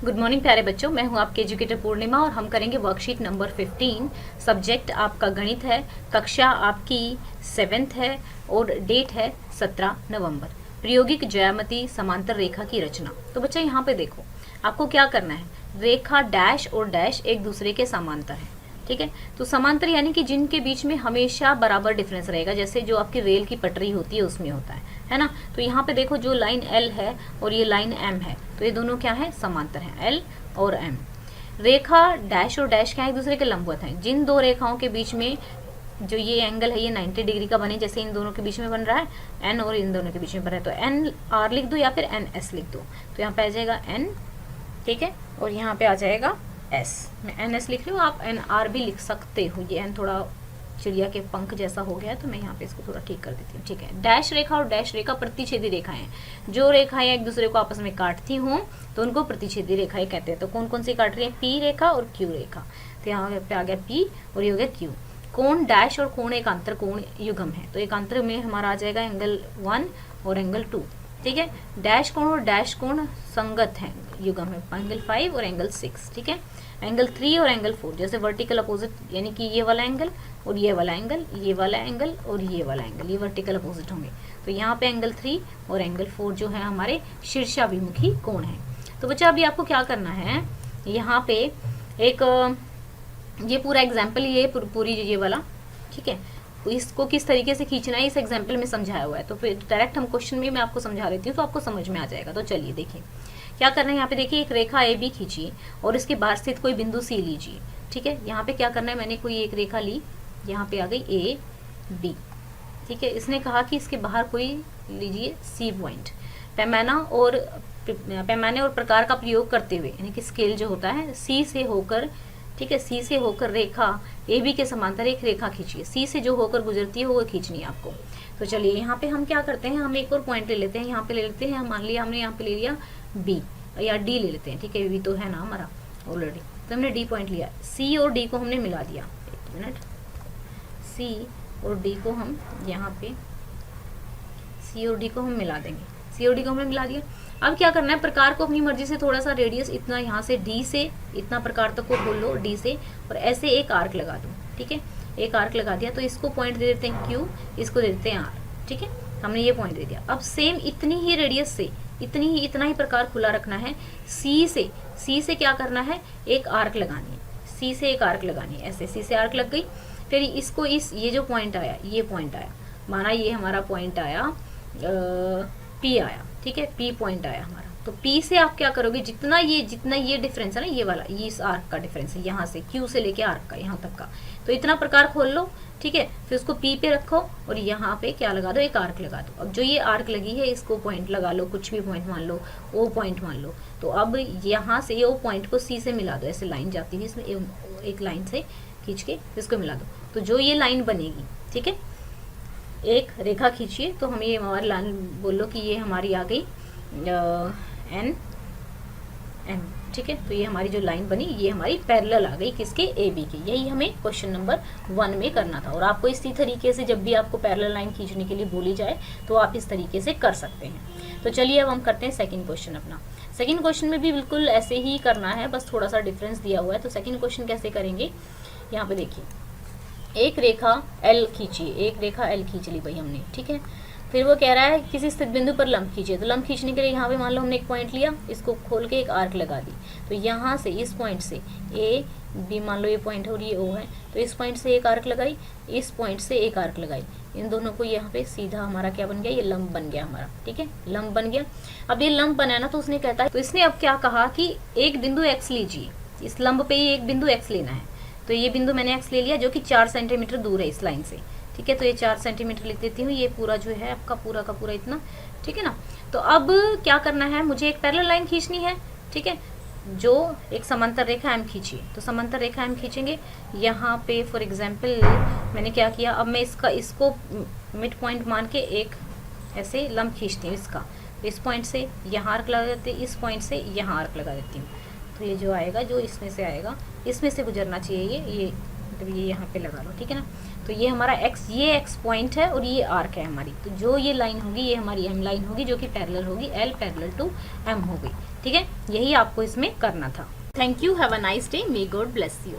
Good morning प्यारे बच्चों, मैं हूं आपके एजुकेटर पूर्णिमा और हम करेंगे वर्कशीट नंबर 15। सब्जेक्ट आपका गणित है, कक्षा आपकी 7th है और डेट है 17 नवंबर। प्रायोगिक ज्यामिति समांतर रेखा की रचना। तो बच्चा यहाँ पे देखो, आपको क्या करना है, रेखा डैश और डैश एक दूसरे के समांतर है, ठीक है। तो समांतर यानी कि जिनके बीच में हमेशा बराबर डिफरेंस रहेगा, जैसे जो आपकी रेल की पटरी होती है उसमें होता है ना। तो यहाँ पे देखो, जो लाइन एल है और ये लाइन एम है, तो ये दोनों क्या है, समांतर हैं, एल और एम। रेखा डैश और डैश क्या है, एक दूसरे के लंबवत हैं। जिन दो रेखाओं के बीच में जो ये एंगल है ये 90 डिग्री का बने, जैसे इन दोनों के बीच में बन रहा है एन और इन दोनों के बीच में बन रहा है, तो एन आर लिख दो या फिर एन एस लिख दो। तो यहाँ पे आ जाएगा एन, ठीक है, और यहाँ पे आ जाएगा एस। मैं एन एस लिख रही हूँ, आप एन आर भी लिख सकते हो। ये एन थोड़ा चिड़िया के पंख जैसा हो गया है, तो मैं यहाँ पे इसको थोड़ा ठीक कर देती हूँ, ठीक है। डैश रेखा और डैश रेखा प्रतिच्छेदी रेखाएं, जो रेखाएं एक दूसरे को आपस में काटती हों तो उनको प्रतिच्छेदी रेखाएं कहते हैं। तो कौन कौन सी काट रही है, पी रेखा और क्यू रेखा। तो यहाँ पे आ गया पी और ये हो गया क्यू। कोण डैश और कोण एक अंतर कोण युग्म है, तो एक अंतर में हमारा आ जाएगा एंगल 1 और एंगल 2, ठीक है। डैश कोण और डैश कोण संगत है, युग्म है, एंगल 5 और एंगल 6, ठीक है। एंगल 3 और एंगल 4, जैसे वर्टिकल अपोजिट यानी कि ये वाला एंगल और ये वाला एंगल, ये वाला एंगल और ये वाला एंगल, ये वर्टिकल अपोजिट होंगे। तो यहाँ पे एंगल 3 और एंगल 4 जो है हमारे शीर्षाभिमुखी कोण है। तो बच्चा अभी आपको क्या करना है, यहाँ पे एक ये पूरा एग्जाम्पल, ये पूरी ये वाला, ठीक है, इसको किस तरीके से खींचना है इस एग्जाम्पल में समझाया हुआ है। तो फिर डायरेक्ट हम क्वेश्चन में मैं आपको समझा देती हूँ तो आपको समझ में आ जाएगा। तो चलिए देखिए क्या करना है। यहाँ पे देखिए, एक रेखा ए बी खींचिए और इसके बाहर स्थित कोई बिंदु सी लीजिए, ठीक है। यहाँ पे क्या करना है, मैंने कोई एक रेखा ली, यहाँ पे आ गई ए बी, ठीक है। इसने कहा कि इसके बाहर कोई लीजिए सी पॉइंट। पैमाने और प्रकार का प्रयोग करते हुए, यानी कि स्केल जो होता है, सी से होकर, ठीक है, सी से होकर रेखा ए बी के समांतर एक रेखा खींचिए। सी से जो होकर गुजरती है वो खींचनी है आपको। तो चलिए यहाँ पे हम क्या करते हैं, हम एक और पॉइंट ले लेते हैं। यहाँ पे ले लेते हैं, मान लिया हमने यहाँ पे ले लिया बी या डी ले लेते हैं, ठीक है, बी तो है ना हमारा ऑलरेडी, तो हमने डी पॉइंट लिया। सी और डी को हमने मिला दिया, एक मिनट, सी और डी को हम यहाँ पे, सी और डी को हम मिला देंगे, सी और डी को हमने मिला दिया। अब क्या करना है, प्रकार को अपनी मर्जी से थोड़ा सा रेडियस इतना यहाँ से डी से इतना प्रकार तक को खोल लो, डी से, और ऐसे एक आर्क लगा दो, ठीक है। एक आर्क लगा दिया तो इसको पॉइंट दे देते हैं क्यू, इसको दे देते हैं आर, ठीक है, हमने ये पॉइंट दे दिया। अब सेम इतनी ही रेडियस से इतना ही प्रकार खुला रखना है। सी से क्या करना है, एक आर्क लगानी है, सी से एक आर्क लगानी है, ऐसे सी से आर्क लग गई। फिर इसको ये जो पॉइंट आया, ये पॉइंट आया, माना ये हमारा पॉइंट आया पी आया, ठीक है, पी पॉइंट आया हमारा। तो पी से आप क्या करोगे, जितना ये डिफरेंस है ना, ये वाला, ये इस आर्क का डिफरेंस है, यहाँ से क्यू से लेके आर्क का यहाँ तक का, तो इतना प्रकार खोल लो, ठीक है। फिर उसको पी पे रखो और यहाँ पे क्या लगा दो, एक आर्क लगा दो। अब जो ये आर्क लगी है इसको पॉइंट लगा लो, कुछ भी पॉइंट मान लो, ओ पॉइंट मान लो। तो अब यहाँ से ये ओ पॉइंट को सी से मिला दो, ऐसे लाइन जाती है इसमें, एक लाइन से खींच के इसको मिला दो। तो जो ये लाइन बनेगी, ठीक है, एक रेखा खींचिए, तो हमें ये हमारी लाइन बोलो कि ये हमारी आ गई एन एम, ठीक है। तो ये हमारी जो लाइन बनी ये हमारी पैरेलल आ गई, किसके, ए बी की। यही हमें क्वेश्चन नंबर 1 में करना था। और आपको इसी तरीके से जब भी आपको पैरेलल लाइन खींचने के लिए बोली जाए तो आप इस तरीके से कर सकते हैं। तो चलिए अब हम करते हैं सेकंड क्वेश्चन अपना। सेकंड क्वेश्चन में भी बिल्कुल ऐसे ही करना है, बस थोड़ा सा डिफरेंस दिया हुआ है। तो सेकंड क्वेश्चन कैसे करेंगे, यहाँ पे देखिए, एक रेखा एल खींचिए, एक रेखा एल खींच ली भाई हमने, ठीक है। फिर वो कह रहा है किसी स्थित बिंदु पर लंब खींचिए। तो लंब खींचने के लिए यहाँ पे मान लो हमने एक पॉइंट लिया, इसको खोल के एक आर्क लगा दी। तो यहाँ से इस पॉइंट से ए बी, मान लो ये पॉइंट है और ये ओ है, तो इस पॉइंट से एक आर्क लगाई, इस पॉइंट से एक आर्क लगाई, इन दोनों को यहाँ पे सीधा हमारा क्या बन गया, ये लंब बन गया हमारा, ठीक है, लंब बन गया। अब ये लंब बना ना, तो उसने कहता है, तो इसने अब क्या कहा कि एक बिंदु एक्स लीजिए, इस लंब पे ही एक बिंदु एक्स लेना है। तो ये बिंदु मैंने एक्स ले लिया जो कि 4 सेंटीमीटर दूर है इस लाइन से, ठीक है। तो ये 4 सेंटीमीटर लिख देती हूँ, ये पूरा जो है आपका पूरा का पूरा इतना, ठीक है ना। तो अब क्या करना है, मुझे एक पैरेलल लाइन खींचनी है, ठीक है, जो एक समांतर रेखा एम खींचिए। तो समांतर रेखा एम खींचेंगे, यहाँ पे फॉर एग्जाम्पल मैंने क्या किया, अब मैं इसको मिड पॉइंट मान के एक ऐसे लंब खींचती हूँ इसका। इस पॉइंट से यहाँ आर्क लगा देती हूँ, इस पॉइंट से यहाँ आर्क लगा देती हूँ। तो ये जो आएगा, जो इसमें से आएगा, इसमें से गुजरना चाहिए, ये मतलब ये यहाँ पे लगा लो, ठीक है ना। तो ये हमारा एक्स, ये एक्स पॉइंट है और ये आर्क है हमारी। तो जो ये लाइन होगी ये हमारी एम लाइन होगी, जो कि पैरेलल होगी, एल पैरेलल टू एम हो गई, ठीक है, यही आपको इसमें करना था। Thank you, have a nice day, may God bless you.